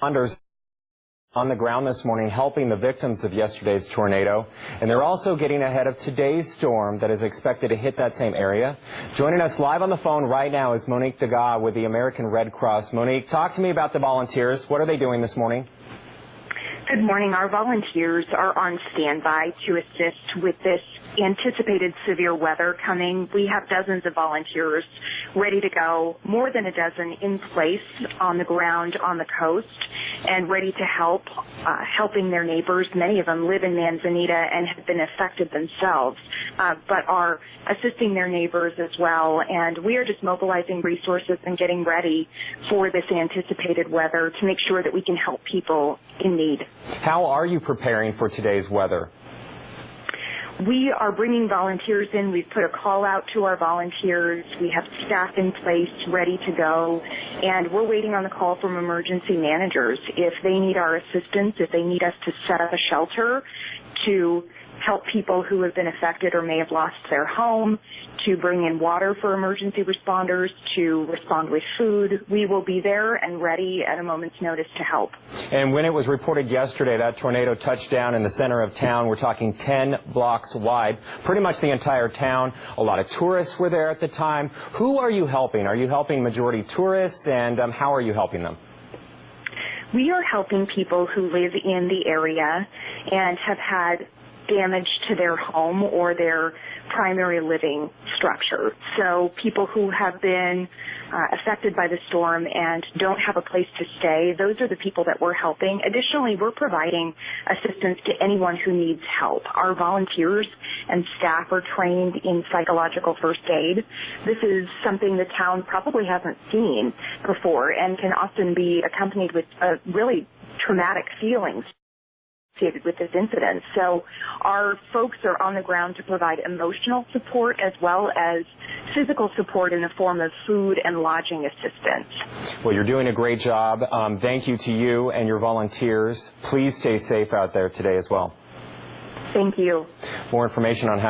Responders on the ground this morning helping the victims of yesterday's tornado, and they're also getting ahead of today's storm that is expected to hit that same area. Joining us live on the phone right now is Monique Degas with the American Red Cross. Monique, talk to me about the volunteers. What are they doing this morning? Good morning. Our volunteers are on standby to assist with this anticipated severe weather coming. We have dozens of volunteers ready to go, more than a dozen in place on the ground on the coast and ready to help, helping their neighbors. Many of them live in Manzanita and have been affected themselves, but are assisting their neighbors as well. And we are just mobilizing resources and getting ready for this anticipated weather to make sure that we can help people in need. How are you preparing for today's weather? We are bringing volunteers in. We've put a call out to our volunteers. We have staff in place ready to go, and we're waiting on the call from emergency managers. If they need our assistance, if they need us to set up a shelter to help people who have been affected or may have lost their home, to bring in water for emergency responders, to respond with food, we will be there and ready at a moment's notice to help. And when it was reported yesterday that tornado touched down in the center of town, we're talking 10 blocks wide, pretty much the entire town. A lot of tourists were there at the time. Who are you helping? Are you helping majority tourists, and how are you helping them? We are helping people who live in the area and have had damage to their home or their primary living structure. So people who have been affected by the storm and don't have a place to stay, those are the people that we're helping. Additionally, we're providing assistance to anyone who needs help. Our volunteers and staff are trained in psychological first aid. This is something the town probably hasn't seen before and can often be accompanied with really traumatic feelings with this incident. So our folks are on the ground to provide emotional support as well as physical support in the form of food and lodging assistance. Well, you're doing a great job. Thank you to you and your volunteers. Please stay safe out there today as well. Thank you. More information on how